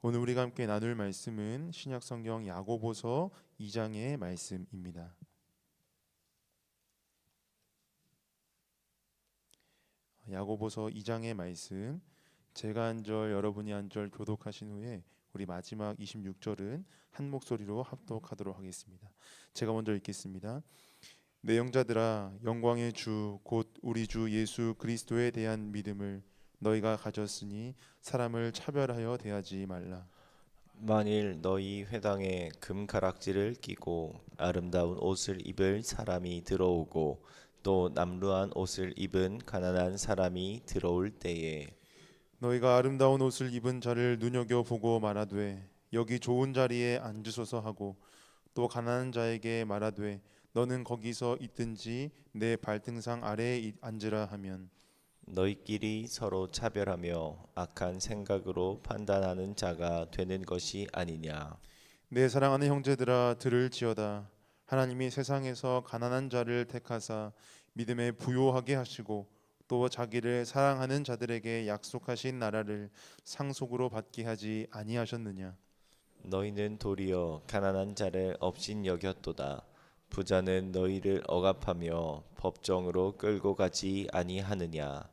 오늘 우리가 함께 나눌 말씀은 신약성경 야고보서 2장의 말씀입니다. 야고보서 2장의 말씀, 제가 한 절 여러분이 한 절 교독하신 후에 우리 마지막 26절은 한 목소리로 합독하도록 하겠습니다. 제가 먼저 읽겠습니다. 내 영자들아, 영광의 주 곧 우리 주 예수 그리스도에 대한 믿음을 너희가 가졌으니 사람을 차별하여 대하지 말라. 만일 너희 회당에 금가락지를 끼고 아름다운 옷을 입을 사람이 들어오고 또 남루한 옷을 입은 가난한 사람이 들어올 때에 너희가 아름다운 옷을 입은 자를 눈여겨보고 말하되 여기 좋은 자리에 앉으소서 하고 또 가난한 자에게 말하되 너는 거기서 있든지 내 발등상 아래에 앉으라 하면 너희끼리 서로 차별하며 악한 생각으로 판단하는 자가 되는 것이 아니냐. 내 사랑하는 형제들아 들을지어다. 하나님이 세상에서 가난한 자를 택하사 믿음에 부요하게 하시고 또 자기를 사랑하는 자들에게 약속하신 나라를 상속으로 받게 하지 아니하셨느냐. 너희는 도리어 가난한 자를 업신 여겼도다. 부자는 너희를 억압하며 법정으로 끌고 가지 아니하느냐.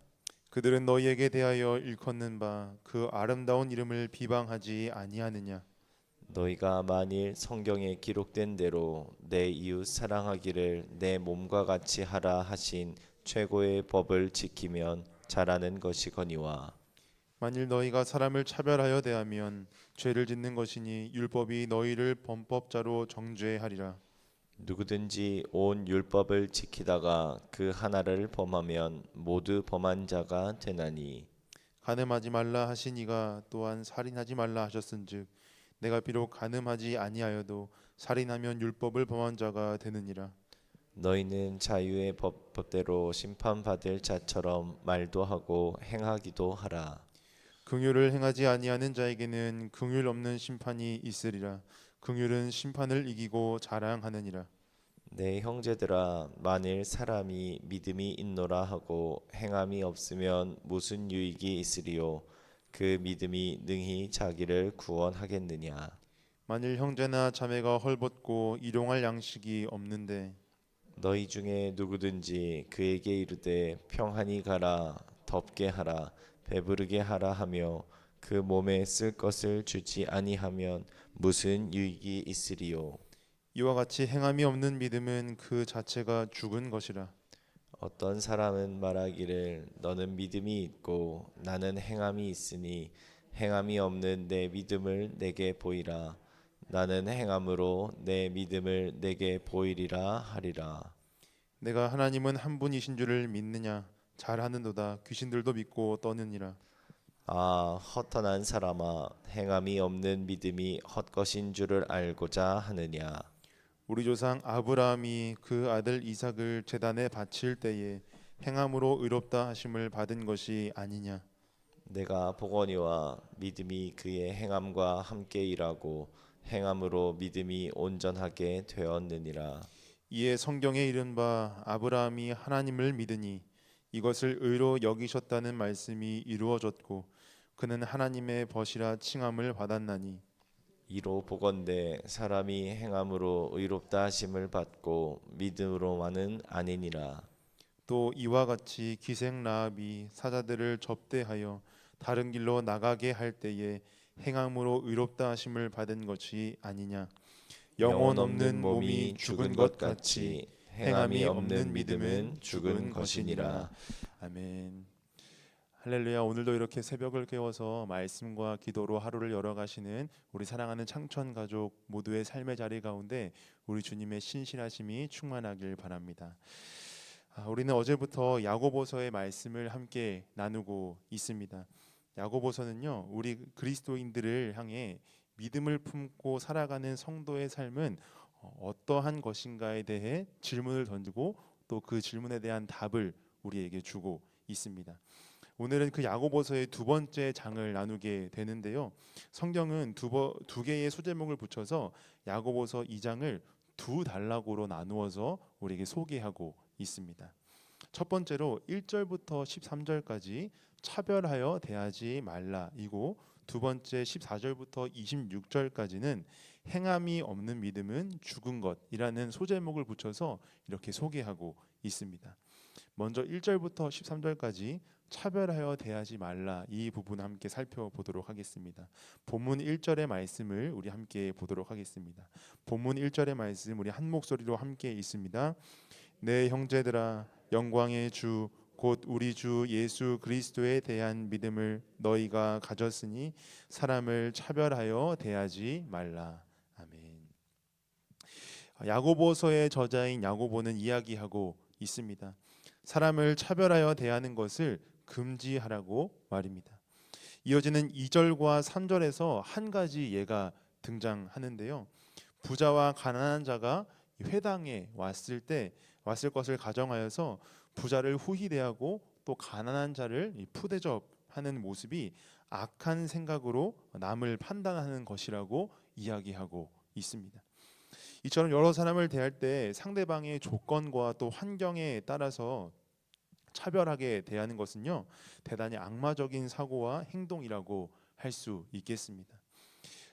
그들은 너희에게 대하여 일컫는 바 그 아름다운 이름을 비방하지 아니하느냐. 너희가 만일 성경에 기록된 대로 내 이웃 사랑하기를 내 몸과 같이 하라 하신 최고의 법을 지키면 잘하는 것이거니와. 만일 너희가 사람을 차별하여 대하면 죄를 짓는 것이니 율법이 너희를 범법자로 정죄하리라. 누구든지 온 율법을 지키다가 그 하나를 범하면 모두 범한 자가 되나니. 간음하지 말라 하신 이가 또한 살인하지 말라 하셨은즉 내가 비록 간음하지 아니하여도 살인하면 율법을 범한 자가 되느니라. 너희는 자유의 법대로 심판받을 자처럼 말도 하고 행하기도 하라. 긍휼을 행하지 아니하는 자에게는 긍휼 없는 심판이 있으리라. 긍휼은 심판을 이기고 자랑하느니라. 내 형제들아, 만일 사람이 믿음이 있노라 하고 행함이 없으면 무슨 유익이 있으리요? 그 믿음이 능히 자기를 구원하겠느냐? 만일 형제나 자매가 헐벗고 일용할 양식이 없는데 너희 중에 누구든지 그에게 이르되 평안히 가라, 덥게 하라, 배부르게 하라 하며 그 몸에 쓸 것을 주지 아니하면 무슨 유익이 있으리요? 이와 같이 행함이 없는 믿음은 그 자체가 죽은 것이라. 어떤 사람은 말하기를 너는 믿음이 있고 나는 행함이 있으니 행함이 없는 내 믿음을 내게 보이라. 나는 행함으로 내 믿음을 내게 보이리라 하리라. 내가 하나님은 한 분이신 줄을 믿느냐? 잘하는도다. 귀신들도 믿고 떠느니라. 아, 허탄한 사람아, 행함이 없는 믿음이 헛것인 줄을 알고자 하느냐? 우리 조상 아브라함이 그 아들 이삭을 제단에 바칠 때에 행함으로 의롭다 하심을 받은 것이 아니냐. 내가 보거니와 믿음이 그의 행함과 함께 일하고 행함으로 믿음이 온전하게 되었느니라. 이에 성경에 이른 바 아브라함이 하나님을 믿으니 이것을 의로 여기셨다는 말씀이 이루어졌고 그는 하나님의 벗이라 칭함을 받았나니. 이로 보건대 사람이 행함으로 의롭다 하심을 받고 믿음으로만은 아니니라. 또 이와 같이 기생 라합이 사자들을 접대하여 다른 길로 나가게 할 때에 행함으로 의롭다 하심을 받은 것이 아니냐. 영혼 영혼 없는 없는 몸이 몸이 죽은 죽은 것 것 같이 같이 행함이 행함이 없는 없는 믿음은 믿음은 죽은 죽은 것이니라. 것이니라. 아멘. 할렐루야. 오늘도 이렇게 새벽을 깨워서 말씀과 기도로 하루를 열어가시는 우리 사랑하는 창천 가족 모두의 삶의 자리 가운데 우리 주님의 신실하심이 충만하길 바랍니다. 우리는 어제부터 야고보서의 말씀을 함께 나누고 있습니다. 야고보서는요, 우리 그리스도인들을 향해 믿음을 품고 살아가는 성도의 삶은 어떠한 것인가에 대해 질문을 던지고 또 그 질문에 대한 답을 우리에게 주고 있습니다. 오늘은 그 야고보서의 두 번째 장을 나누게 되는데요. 성경은 두 개의 소제목을 붙여서 야고보서 2장을 두 단락으로 나누어서 우리에게 소개하고 있습니다. 첫 번째로 1절부터 13절까지 차별하여 대하지 말라이고, 두 번째 14절부터 26절까지는 행함이 없는 믿음은 죽은 것이라는 소제목을 붙여서 이렇게 소개하고 있습니다. 먼저 1절부터 13절까지 차별하여 대하지 말라, 이 부분 함께 살펴보도록 하겠습니다. 본문 1절의 말씀을 우리 함께 보도록 하겠습니다. 본문 1절의 말씀 우리 한 목소리로 함께 읽습니다. 내 형제들아, 영광의 주 곧 우리 주 예수 그리스도에 대한 믿음을 너희가 가졌으니 사람을 차별하여 대하지 말라. 아멘. 야고보서의 저자인 야고보는 이야기하고 있습니다. 사람을 차별하여 대하는 것을 금지하라고 말입니다. 이어지는 2절과 3절에서 한 가지 예가 등장하는데요. 부자와 가난한 자가 회당에 왔을 것을 가정하여서 부자를 후히 대하고 또 가난한 자를 푸대접하는 모습이 악한 생각으로 남을 판단하는 것이라고 이야기하고 있습니다. 이처럼 여러 사람을 대할 때 상대방의 조건과 또 환경에 따라서 차별하게 대하는 것은요, 대단히 악마적인 사고와 행동이라고 할 수 있겠습니다.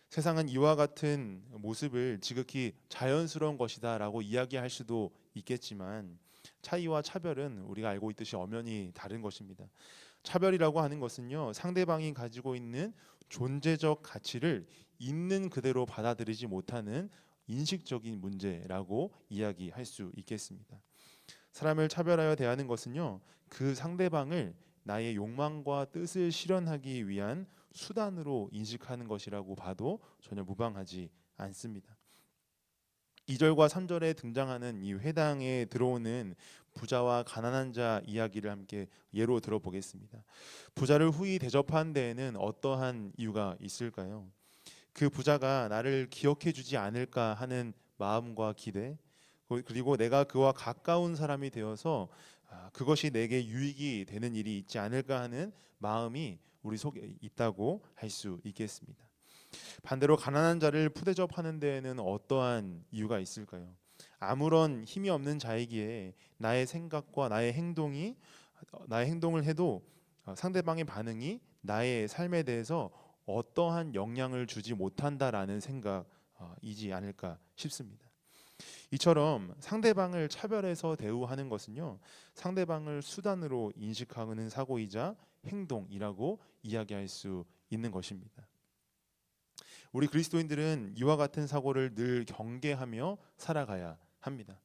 세상은 이와 같은 모습을 지극히 자연스러운 것이다라고 이야기할 수도 있겠지만 차이와 차별은 우리가 알고 있듯이 엄연히 다른 것입니다. 차별이라고 하는 것은요, 상대방이 가지고 있는 존재적 가치를 있는 그대로 받아들이지 못하는 인식적인 문제라고 이야기할 수 있겠습니다. 사람을 차별하여 대하는 것은요, 그 상대방을 나의 욕망과 뜻을 실현하기 위한 수단으로 인식하는 것이라고 봐도 전혀 무방하지 않습니다. 2절과 3절에 등장하는 이 회당에 들어오는 부자와 가난한 자 이야기를 함께 예로 들어보겠습니다. 부자를 후히 대접한 데에는 어떠한 이유가 있을까요? 그 부자가 나를 기억해 주지 않을까 하는 마음과 기대, 그리고 내가 그와 가까운 사람이 되어서 그것이 내게 유익이 되는 일이 있지 않을까 하는 마음이 우리 속에 있다고 할 수 있겠습니다. 반대로 가난한 자를 푸대접하는 데에는 어떠한 이유가 있을까요? 아무런 힘이 없는 자이기에 나의 생각과 나의 행동을 해도 상대방의 반응이 나의 삶에 대해서 어떠한 영향을 주지 못한다라는 생각이지 않을까 싶습니다. 이처럼 상대방을 차별해서 대우하는 것은요, 상대방을 수단으로 인식하는 사고이자 행동이라고 이야기할 수 있는 것입니다. 우리 그리스도인들은 이와 같은 사고를 늘 경계하며 살아가야 합니다.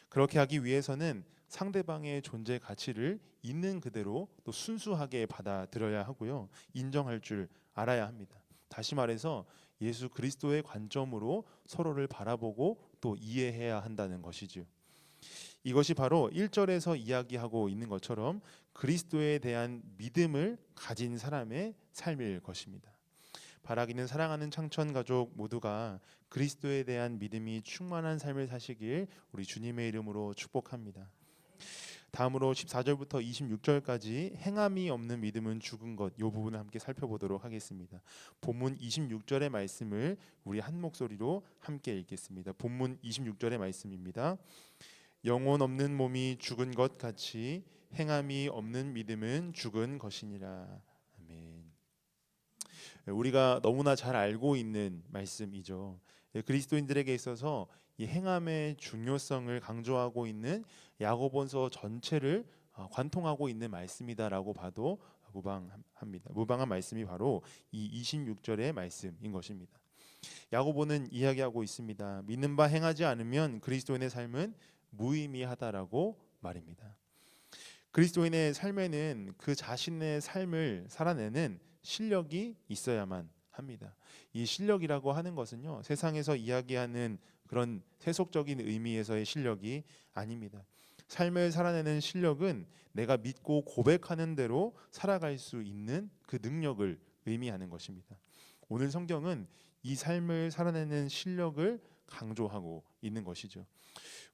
그렇게 하기 위해서는 상대방의 존재 가치를 있는 그대로 또 순수하게 받아들여야 하고요, 인정할 줄 알아야 합니다. 다시 말해서 예수 그리스도의 관점으로 서로를 바라보고 또 이해해야 한다는 것이죠. 이것이 바로 1절에서 이야기하고 있는 것처럼 그리스도에 대한 믿음을 가진 사람의 삶일 것입니다. 바라기는 사랑하는 창천 가족 모두가 그리스도에 대한 믿음이 충만한 삶을 사시길 우리 주님의 이름으로 축복합니다. 다음으로 14절부터 26절까지 행함이 없는 믿음은 죽은 것, 이 부분을 함께 살펴보도록 하겠습니다. 본문 26절의 말씀을 우리 한 목소리로 함께 읽겠습니다. 본문 26절의 말씀입니다. 영혼 없는 몸이 죽은 것 같이 행함이 없는 믿음은 죽은 것이니라. 아멘. 우리가 너무나 잘 알고 있는 말씀이죠. 그리스도인들에게 있어서 이 행함의 중요성을 강조하고 있는 야고보서 전체를 관통하고 있는 말씀이다라고 봐도 무방합니다. 무방한 말씀이 바로 이 26절의 말씀인 것입니다. 야고보는 이야기하고 있습니다. 믿는 바 행하지 않으면 그리스도인의 삶은 무의미하다라고 말입니다. 그리스도인의 삶에는 그 자신의 삶을 살아내는 실력이 있어야만 합니다. 이 실력이라고 하는 것은요, 세상에서 이야기하는 그런 세속적인 의미에서의 실력이 아닙니다. 삶을 살아내는 실력은 내가 믿고 고백하는 대로 살아갈 수 있는 그 능력을 의미하는 것입니다. 오늘 성경은 이 삶을 살아내는 실력을 강조하고 있는 것이죠.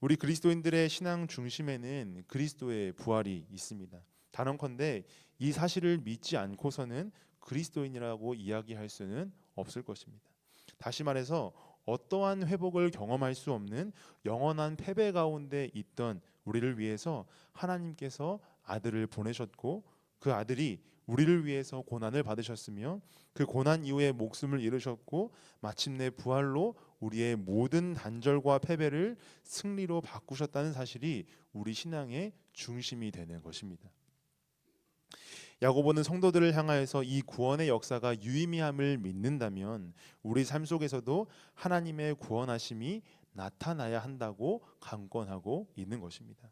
우리 그리스도인들의 신앙 중심에는 그리스도의 부활이 있습니다. 단언컨대 이 사실을 믿지 않고서는 그리스도인이라고 이야기할 수는 없을 것입니다. 다시 말해서 어떠한 회복을 경험할 수 없는 영원한 패배 가운데 있던 우리를 위해서 하나님께서 아들을 보내셨고 그 아들이 우리를 위해서 고난을 받으셨으며 그 고난 이후에 목숨을 잃으셨고 마침내 부활로 우리의 모든 단절과 패배를 승리로 바꾸셨다는 사실이 우리 신앙의 중심이 되는 것입니다. 야고보는 성도들을 향하여서 이 구원의 역사가 유의미함을 믿는다면 우리 삶 속에서도 하나님의 구원하심이 나타나야 한다고 강권하고 있는 것입니다.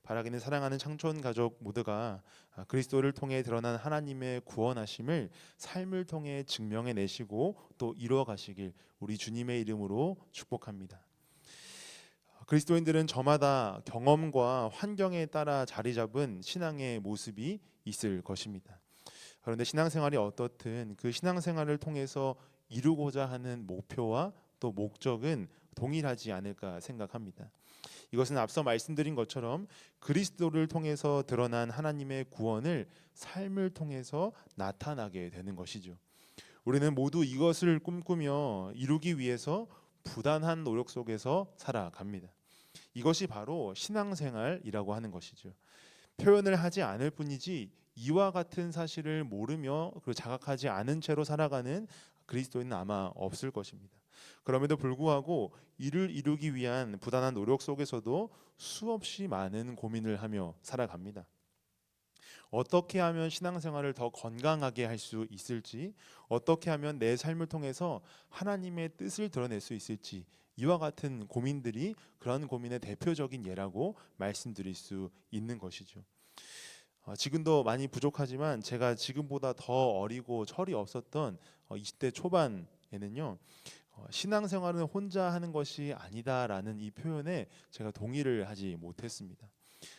바라기는 사랑하는 창촌 가족 모두가 그리스도를 통해 드러난 하나님의 구원하심을 삶을 통해 증명해 내시고 또 이루어 가시길 우리 주님의 이름으로 축복합니다. 그리스도인들은 저마다 경험과 환경에 따라 자리 잡은 신앙의 모습이 있을 것입니다. 그런데 신앙생활이 어떻든 그 신앙생활을 통해서 이루고자 하는 목표와 또 목적은 동일하지 않을까 생각합니다. 이것은 앞서 말씀드린 것처럼 그리스도를 통해서 드러난 하나님의 구원을 삶을 통해서 나타나게 되는 것이죠. 우리는 모두 이것을 꿈꾸며 이루기 위해서 부단한 노력 속에서 살아갑니다. 이것이 바로 신앙생활이라고 하는 것이죠. 표현을 하지 않을 뿐이지 이와 같은 사실을 모르며 그리고 자각하지 않은 채로 살아가는 그리스도인은 아마 없을 것입니다. 그럼에도 불구하고 이를 이루기 위한 부단한 노력 속에서도 수없이 많은 고민을 하며 살아갑니다. 어떻게 하면 신앙생활을 더 건강하게 할 수 있을지, 어떻게 하면 내 삶을 통해서 하나님의 뜻을 드러낼 수 있을지, 이와 같은 고민들이 그런 고민의 대표적인 예라고 말씀드릴 수 있는 것이죠. 지금도 많이 부족하지만 제가 지금보다 더 어리고 철이 없었던 20대 초반에는요, 신앙생활은 혼자 하는 것이 아니다라는 이 표현에 제가 동의를 하지 못했습니다.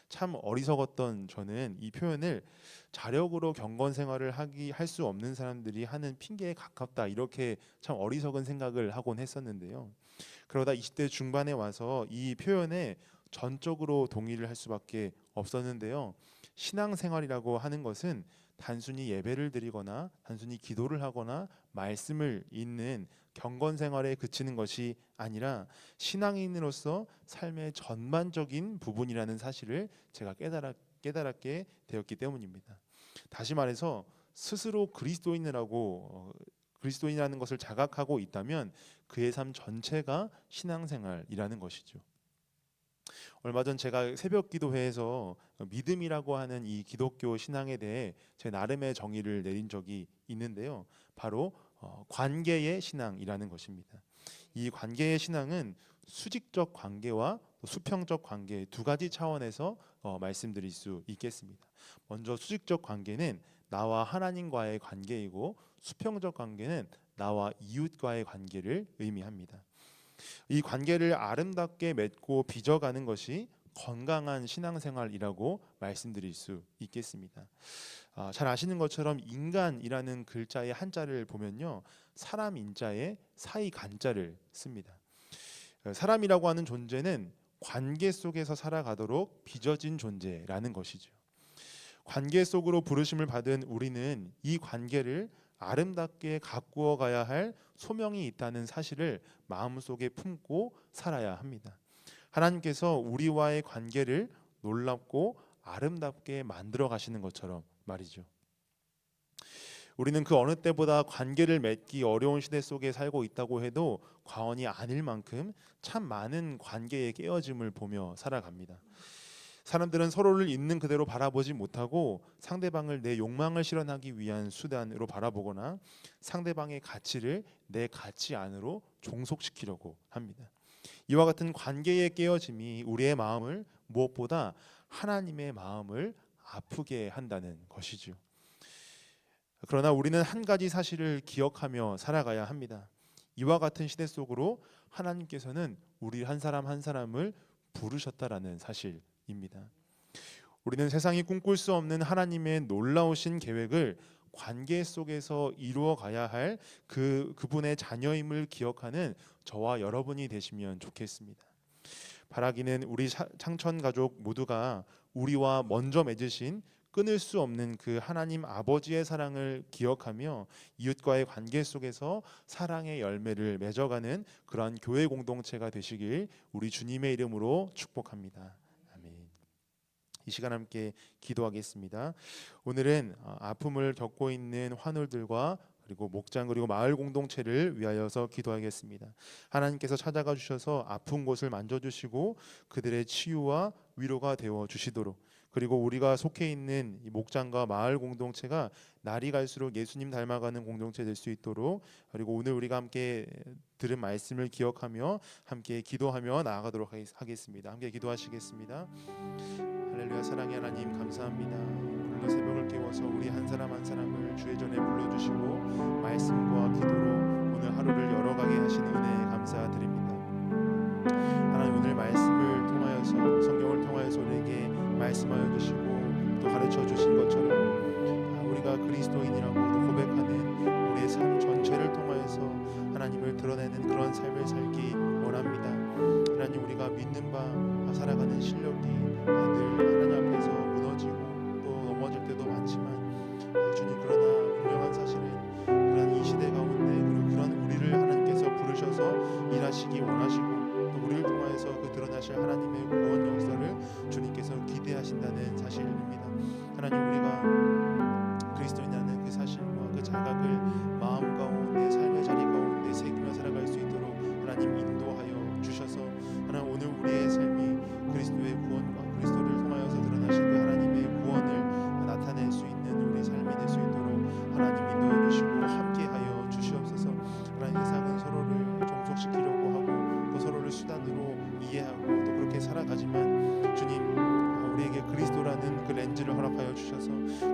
참 어리석었던 저는 이 표현을 자력으로 경건 생활을 할 수 없는 사람들이 하는 핑계에 가깝다, 이렇게 참 어리석은 생각을 하곤 했었는데요. 그러다 20대 중반에 와서 이 표현에 전적으로 동의를 할 수밖에 없었는데요. 신앙생활이라고 하는 것은 단순히 예배를 드리거나 단순히 기도를 하거나 말씀을 읽는 경건 생활에 그치는 것이 아니라 신앙인으로서 삶의 전반적인 부분이라는 사실을 제가 깨달았게 되었기 때문입니다. 다시 말해서 스스로 그리스도인이라는 것을 자각하고 있다면 그의 삶 전체가 신앙생활이라는 것이죠. 얼마 전 제가 새벽 기도회에서 믿음이라고 하는 이 기독교 신앙에 대해 제 나름의 정의를 내린 적이 있는데요. 바로 관계의 신앙이라는 것입니다. 이 관계의 신앙은 수직적 관계와 수평적 관계 두 가지 차원에서 말씀드릴 수 있겠습니다. 먼저 수직적 관계는 나와 하나님과의 관계이고 수평적 관계는 나와 이웃과의 관계를 의미합니다. 이 관계를 아름답게 맺고 빚어가는 것이 건강한 신앙생활이라고 말씀드릴 수 있겠습니다. 잘 아시는 것처럼 인간이라는 글자의 한자를 보면요, 사람 인자에 사이 간자를 씁니다. 사람이라고 하는 존재는 관계 속에서 살아가도록 빚어진 존재라는 것이죠. 관계 속으로 부르심을 받은 우리는 이 관계를 아름답게 가꾸어 가야 할 소명이 있다는 사실을 마음속에 품고 살아야 합니다. 하나님께서 우리와의 관계를 놀랍고 아름답게 만들어 가시는 것처럼 말이죠. 우리는 그 어느 때보다 관계를 맺기 어려운 시대 속에 살고 있다고 해도 과언이 아닐 만큼 참 많은 관계의 깨어짐을 보며 살아갑니다. 사람들은 서로를 있는 그대로 바라보지 못하고 상대방을 내 욕망을 실현하기 위한 수단으로 바라보거나 상대방의 가치를 내 가치 안으로 종속시키려고 합니다. 이와 같은 관계의 깨어짐이 우리의 마음을 무엇보다 하나님의 마음을 아프게 한다는 것이죠. 그러나 우리는 한 가지 사실을 기억하며 살아가야 합니다. 이와 같은 시대 속으로 하나님께서는 우리 한 사람 한 사람을 부르셨다라는 사실입니다. 우리는 세상이 꿈꿀 수 없는 하나님의 놀라우신 계획을 관계 속에서 이루어 가야 할 그분의 자녀임을 기억하는 저와 여러분이 되시면 좋겠습니다. 바라기는 우리 창천 가족 모두가 우리와 먼저 맺으신 끊을 수 없는 그 하나님 아버지의 사랑을 기억하며 이웃과의 관계 속에서 사랑의 열매를 맺어가는 그러한 교회 공동체가 되시길 우리 주님의 이름으로 축복합니다. 아멘. 이 시간 함께 기도하겠습니다. 오늘은 아픔을 겪고 있는 환우들과 그리고 목장 그리고 마을 공동체를 위하여서 기도하겠습니다. 하나님께서 찾아가 주셔서 아픈 곳을 만져주시고 그들의 치유와 위로가 되어 주시도록, 그리고 우리가 속해 있는 이 목장과 마을 공동체가 날이 갈수록 예수님 닮아가는 공동체 될 수 있도록, 그리고 오늘 우리가 함께 들은 말씀을 기억하며 함께 기도하며 나아가도록 하겠습니다. 함께 기도하시겠습니다. 할렐루야. 사랑의 하나님, 감사합니다. 오늘도 새벽을 깨워서 우리 한 사람 한 사람을 주의 전에 불러주시고 말씀과 기도로 오늘 하루를 열어가게 하시는 은혜에 감사드립니다. 하나님, 오늘 말씀을 통하여서, 성경을 통하여서 우리에게 말씀하여 주시고 또 가르쳐 주신 것처럼 우리가 그리스도인이라고 또 고백하는 우리의 삶 전체를 통하여서 하나님을 드러내는 그런 삶을 살기 원합니다. 하나님, 우리가 믿는 바 살아가는 실력이 늘 하나님 앞에서 무너지고 또 넘어질 때도 많지만 주님, 그러나 분명한 사실은 그런 이 시대 가운데 그리고 그런 우리를 하나님께서 부르셔서 일하시기 원하시고 또 우리를 통하여서 그 드러나실 하나님의 구원 역사를 주님께서 기대하신다는 사실입니다. 하나님, 우리가 그리스도인이라는 그 사실과 그 자각을 마음 가운데, 삶의 자리 가운데 새기며 살아갈 수 있도록 하나님 인도하여 주셔서, 하나님, 오늘 우리의 삶이 그리스도의 구원과 그리스도를 통하여서 드러나신 그 하나님의 구원을 나타낼 수 있는 우리 삶이 될 수 있도록 하나님 인도해 주시고 함께하여 주시옵소서. 하나님, 세상은 서로를 종속시키려고 하고 또 서로를 수단으로 이해하고 또 그렇게 살아가지만 주님, 우리에게 그리스도라는 그 렌즈를 허락하여 주셔서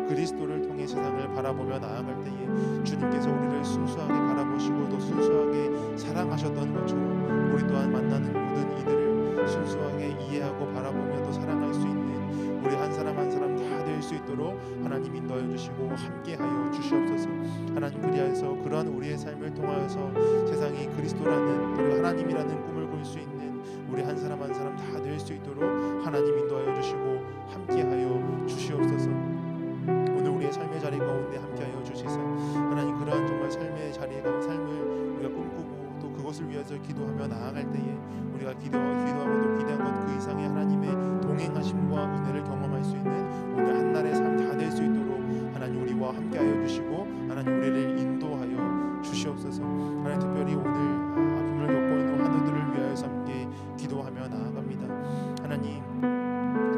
그리스도를 통해 세상을 바라보며 나아갈 때에 주님께서 우리를 순수하게 바라보시고 또 순수하게 사랑하셨던 것처럼 우리 또한 만나는 모든 이들을 순수하게 이해하고 바라보며 또 사랑할 수 있는 우리 한 사람 한 사람 다 될 수 있도록 하나님 인도하여 주시고 함께하여 주시옵소서. 하나님, 그리하여서 그러한 우리의 삶을 통하여서 세상이 그리스도라는 그리고 하나님이라는 꿈을 꿀 수 있는 우리 한 사람 한 사람 다 될 수 있도록 하나님 인도하여 주시고 함께하여 주시옵소서. 오늘 우리의 삶의 자리 가운데 함께하여 주시서 하나님, 그러한 정말 삶의 자리에 삶을 우리가 꿈꾸고 또 그것을 위해서 기도하며 나아갈 때에 우리가 기도하고 또 기대한 것 그 이상의 하나님의 동행하심과 은혜를 경험할 수 있는 오늘 한날의 삶 다 될 수 있도록 하나님 우리와 함께하여 주시고 하나님 우리를 인도하여 주시옵소서. 하나님, 특별히 오늘 아픔을 겪고 있는 환우들을 위하여서 함께 기도하며 나아갑니다. 하나님,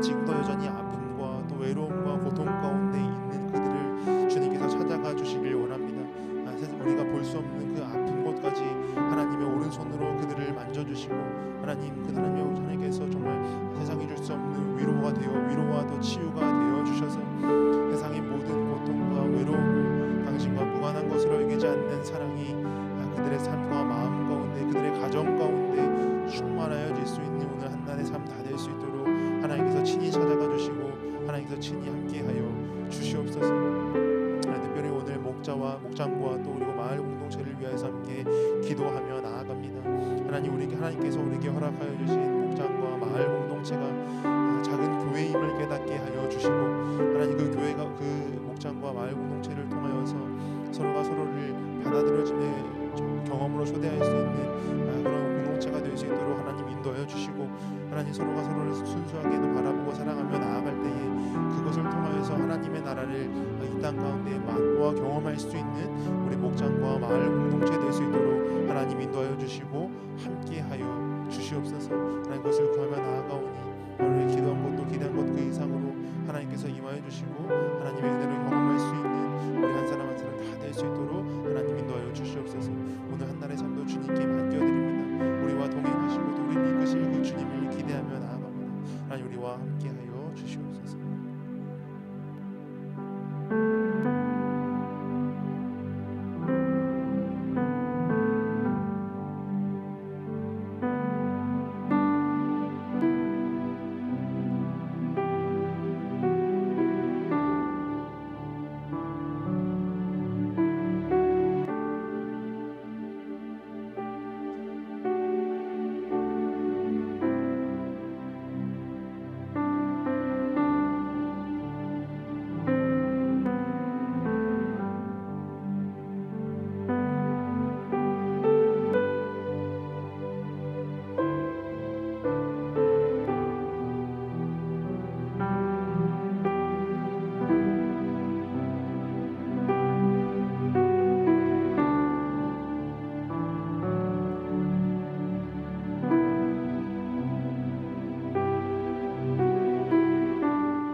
지금도 여전히 아픔과 또 외로움과 고통 가운데 있는 그들을 주님께서 찾아가 주시길 원합니다. 우리가 볼 수 없는 그 아픈 곳까지 하나님의 오른손으로 그들을 만져주시고 하나님, 그 하나님께서 정말 세상이 줄 수 없는 위로와 또 치유가 되어 주셔서 세상의 모든 고통과 외로움을 당신과 무관한 것으로 여기지 않는 사랑이 그들의 삶과 마음 가운데 그들의 가정 가운데 충만하여질 수 있는 오늘 한날의 삶 다 될 수 있도록 하나님께서 친히 찾아가 주시고 하나님께서 친히 함께하여 주시옵소서. 특별히 오늘 목장과 또 그리고 마을 공동체를 위하여서 함께 기도하며 나아갑니다. 하나님, 하나님께서 우리에게 허락하여 주신 목장과 마을 공동체가 작은 교회임을 깨닫게 하여 주시고 하나님, 그 교회가 그 목장과 마을 공동체를 통하여서 서로가 서로를 받아들여짐의 경험으로 초대할 수 있는 그런 공동체가 될 수 있도록 하나님 인도하여 주시고 하나님, 서로가 서로를 순수하게도 바라보고 사랑하며 나아갈 때에 그것을 통하여서 하나님의 나라를 이 땅 가운데 맛보아 경험할 수 있는 우리 목장과 마을 공동체 될 수 있도록 하나님 인도하여 주시고 함께하여 주시옵소서. 하나님, 그것을 구하며 나아가오니 오늘 기도한 것도 기대한 것 그 이상으로 하나님께서 임하여 주시고 하나님의 은혜를 경험할 수 있는 우리 한 사람 한 사람 다 될 수 있도록